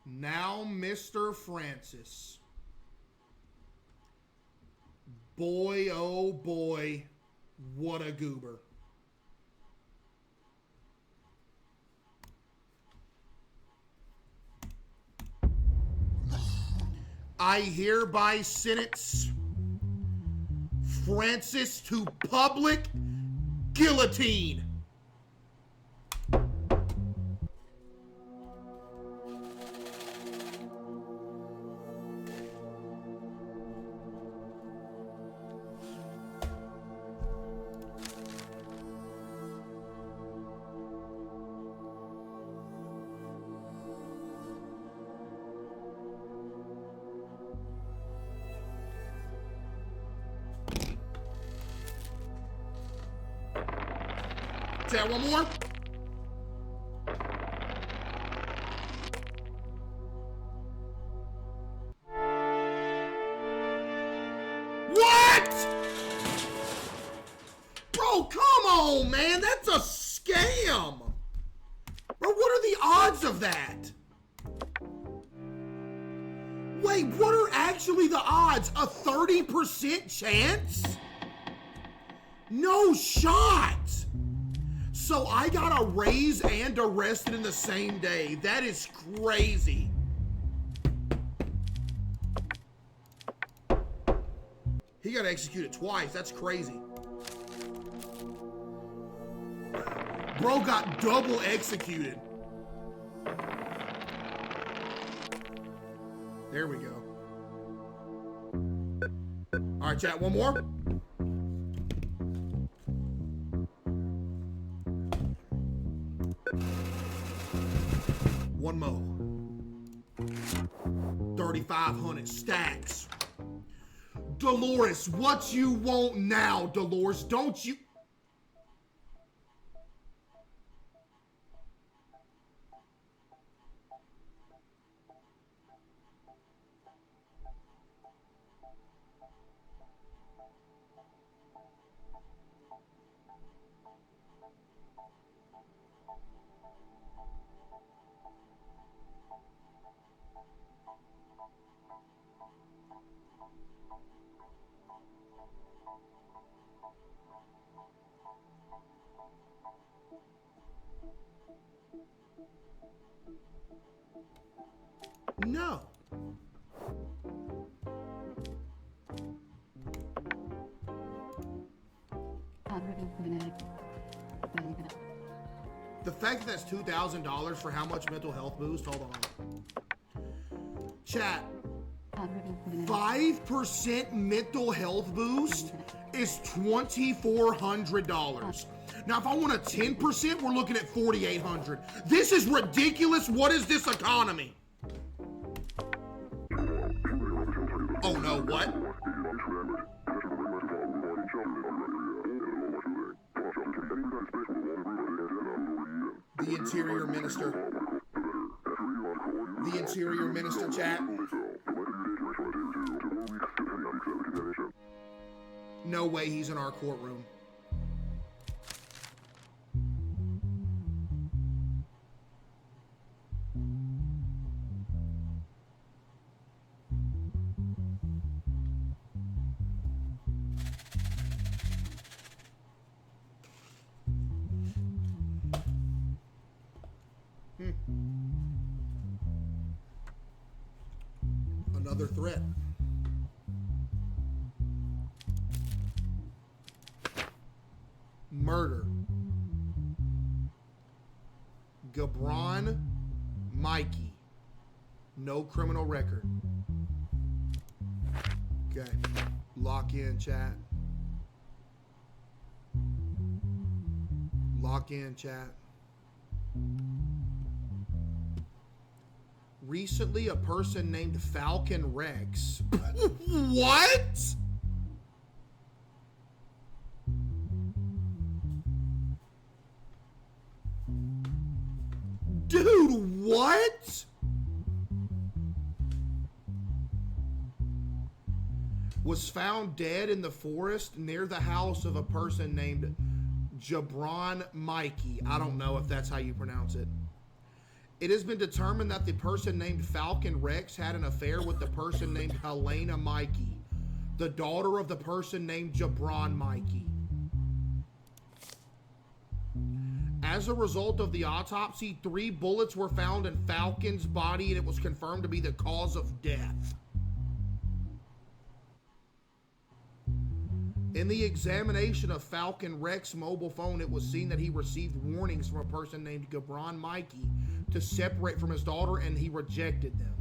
B: Now, Mr. Francis. Boy, oh boy, what a goober. I hereby sentence Francis to public guillotine. Say that one more. What? Bro, come on, man. That's a scam. Bro, what are the odds of that? Wait, what are actually the odds? A 30% chance? No shot. So I got raised and arrested in the same day. That is crazy. He got executed twice. That's crazy. Bro got double executed. There we go. All right, chat, one more. One more. 3,500 stacks. Dolores, what you want now, Dolores? Don't you... No. The fact that that's $2,000 for how much mental health boost? Hold on. Chat. 5% mental health boost is $2,400. Now, if I want a 10%, we're looking at $4,800. This is ridiculous. What is this economy? Oh no, what? The Interior Minister. The Interior Minister, chat. No way he's in our courtroom. Another threat. Murder. Gabron Mikey. No criminal record. Okay. Lock in, chat. Lock in, chat. Recently, a person named Falcon Rex. What? Dude, what? Was found dead in the forest near the house of a person named Jabron Mikey. I don't know if that's how you pronounce it. It has been determined that the person named Falcon Rex had an affair with the person named Helena Mikey, the daughter of the person named Jabron Mikey. As a result of the autopsy, 3 bullets were found in Falcon's body, and it was confirmed to be the cause of death. In the examination of Falcon Rex's mobile phone, it was seen that he received warnings from a person named Jabron Mikey to separate from his daughter, and he rejected them.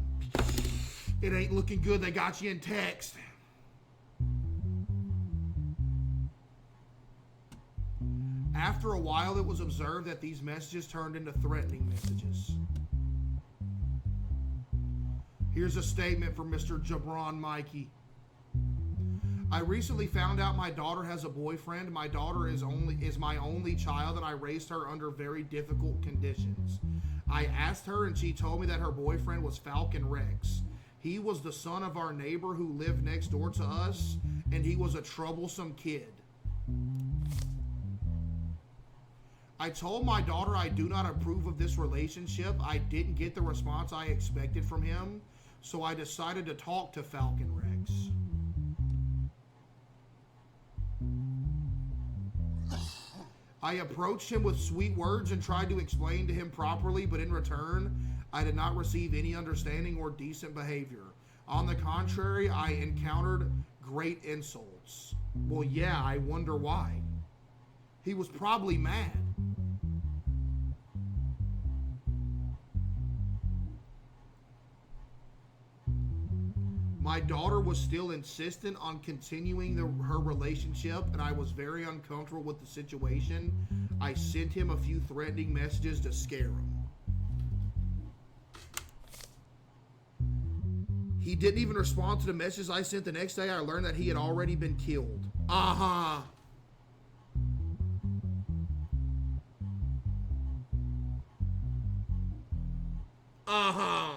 B: It ain't looking good. They got you in text. After a while, it was observed that these messages turned into threatening messages. Here's a statement from Mr. Jabron Mikey. I recently found out my daughter has a boyfriend. My daughter is my only child, and I raised her under very difficult conditions. I asked her, and she told me that her boyfriend was Falcon Rex. He was the son of our neighbor who lived next door to us, and he was a troublesome kid. I told my daughter I do not approve of this relationship. I didn't get the response I expected from him, so I decided to talk to Falcon Rex. I approached him with sweet words and tried to explain to him properly, but in return, I did not receive any understanding or decent behavior. On the contrary, I encountered great insults. Well, yeah, I wonder why. He was probably mad. My daughter was still insistent on continuing her relationship, and I was very uncomfortable with the situation. I sent him a few threatening messages to scare him. He didn't even respond to the messages I sent. The next day, I learned that he had already been killed. Uh-huh. Uh-huh.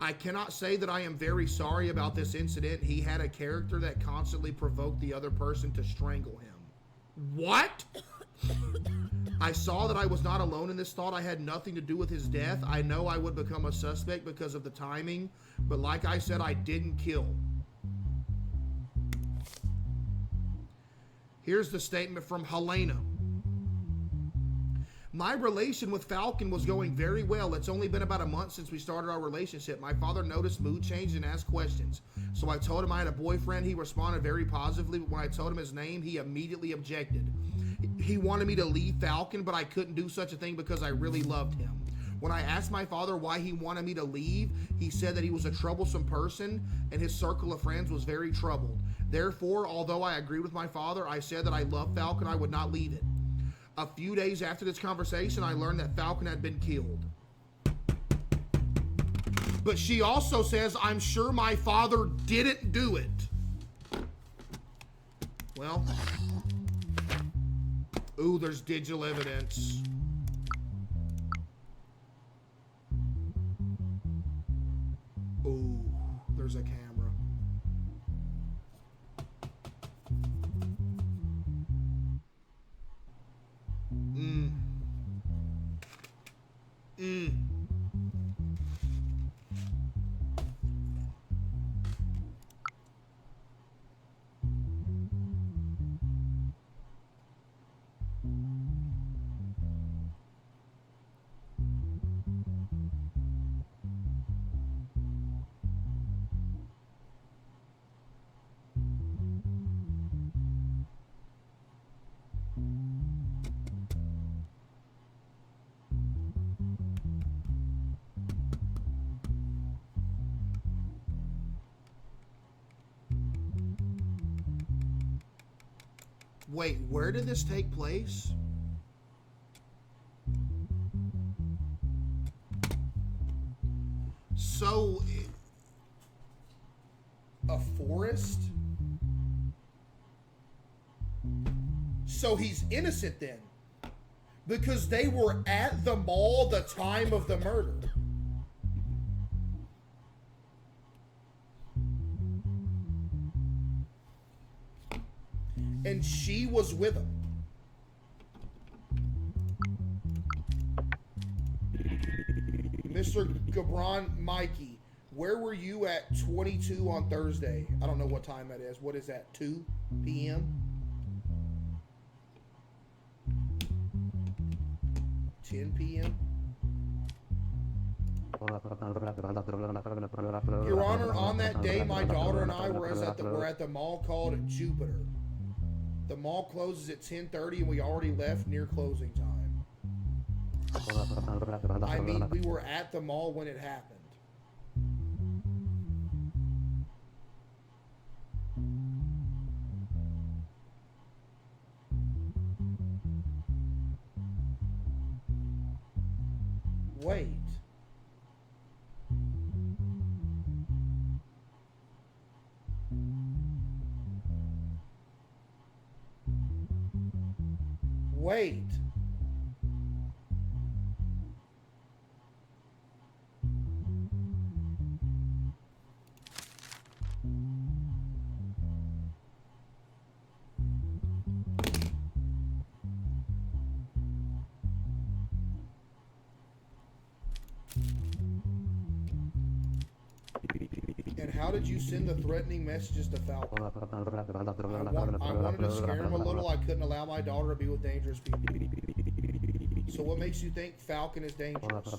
B: I cannot say that I am very sorry about this incident. He had a character that constantly provoked the other person to strangle him. What? I saw that I was not alone in this thought. I had nothing to do with his death. I know I would become a suspect because of the timing, but like I said, I didn't kill. Here's the statement from Helena. My relation with Falcon was going very well. It's only been about a month since we started our relationship. My father noticed mood change and asked questions. So I told him I had a boyfriend. He responded very positively, but when I told him his name, he immediately objected. He wanted me to leave Falcon, but I couldn't do such a thing because I really loved him. When I asked my father why he wanted me to leave, he said that he was a troublesome person and his circle of friends was very troubled. Therefore, although I agreed with my father, I said that I loved Falcon. I would not leave it. A few days after this conversation, I learned that Falcon had been killed. But she also says, I'm sure my father didn't do it. Well, ooh, there's digital evidence. Ooh, there's a camera. Wait, where did this take place? So, a forest? So he's innocent then. Because they were at the mall the time of the murder. And she was with him. Mr. Gabron Mikey, where were you at 22 on Thursday? I don't know what time that is. What is that, 2 p.m.? 10 p.m.? Your Honor, on that day, my daughter and I were at the mall called Jupiter. The mall closes at 10:30 and we already left near closing time. I mean, we were at the mall when it happened. Wait. Wait. And how did you send the threatening messages to Falcon? I wanted to scare him a little. I couldn't allow my daughter to be with dangerous people. So what makes you think Falcon is dangerous?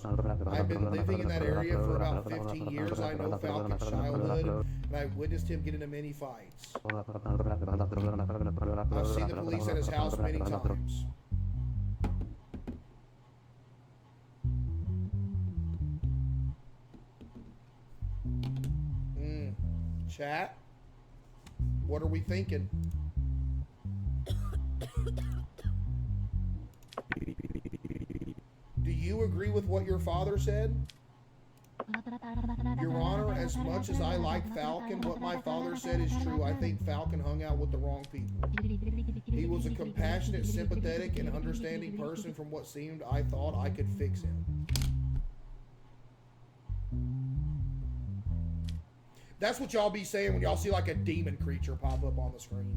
B: I've been living in that area for about 15 years. I know Falcon's childhood, and I've witnessed him get into many fights. I've seen the police at his house many times. Chat, what are we thinking? Do you agree with what your father said? Your Honor, as much as I like Falcon, what my father said is true. I think Falcon hung out with the wrong people. He was a compassionate, sympathetic, and understanding person. From what seemed, I thought I could fix him. That's what y'all be saying when y'all see like a demon creature pop up on the screen.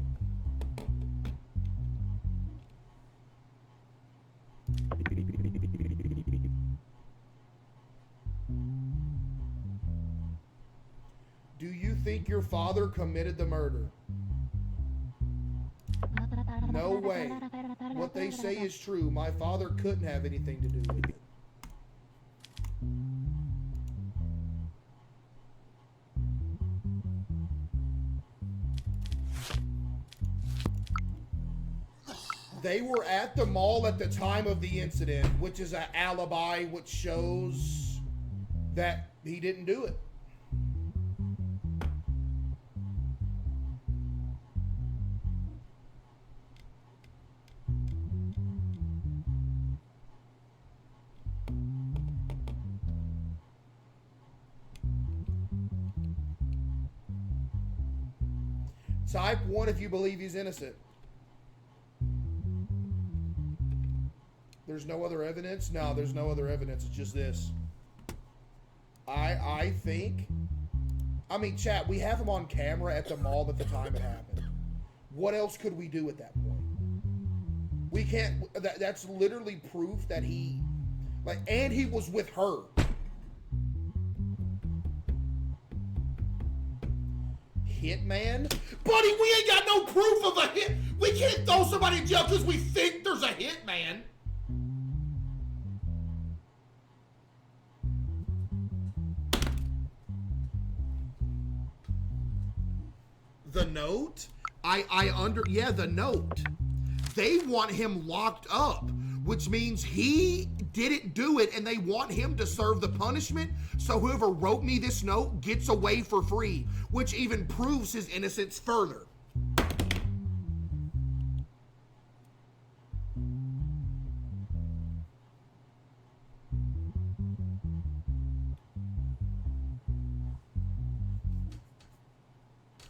B: Do you think your father committed the murder? No way. What they say is true. My father couldn't have anything to do with it. They were at the mall at the time of the incident, which is an alibi which shows that he didn't do it. Type 1 if you believe he's innocent. There's no other evidence? No, there's no other evidence. It's just this. I think... I mean, chat, we have him on camera at the mall at the time it happened. What else could we do at that point? We can't... That's literally proof that he... Like, and he was with her. Hitman? Buddy, we ain't got no proof of a hit. We can't throw somebody in jail because we think there's a hitman. The note? Yeah, the note. They want him locked up, which means he didn't do it and they want him to serve the punishment, so whoever wrote me this note gets away for free, which even proves his innocence further.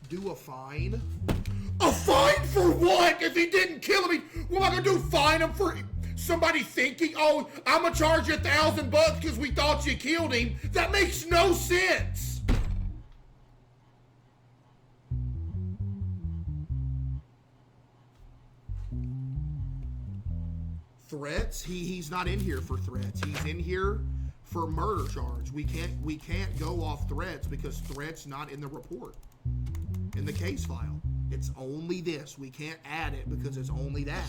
B: Do a fine?
C: A fine for what? If he didn't kill him, what am I gonna do? Fine him for somebody thinking, oh, I'm gonna charge you $1,000 because we thought you killed him? That makes no sense.
B: Threats? He's not in here for threats. He's in here for murder charge. We can't go off threats because threats not in the report, in the case file. It's only this. We can't add it because it's only that.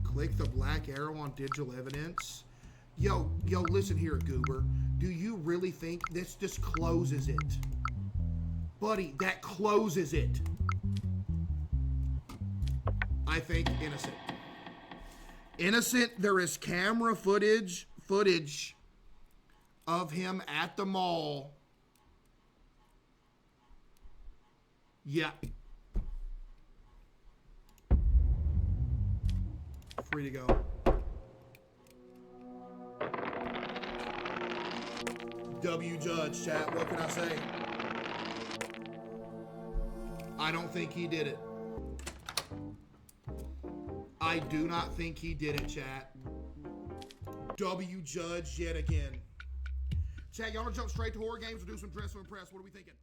B: Click the black arrow on digital evidence. Yo, listen here, Goober. Do you really think this just closes it? Buddy, that closes it. I think innocent. Innocent, there is camera footage of him at the mall. Yeah. Free to go. W Judge, chat. What can I say? I don't think he did it. I do not think he did it, chat. W Judge yet again. Chat, y'all want to jump straight to horror games or do some dress to impress? What are we thinking?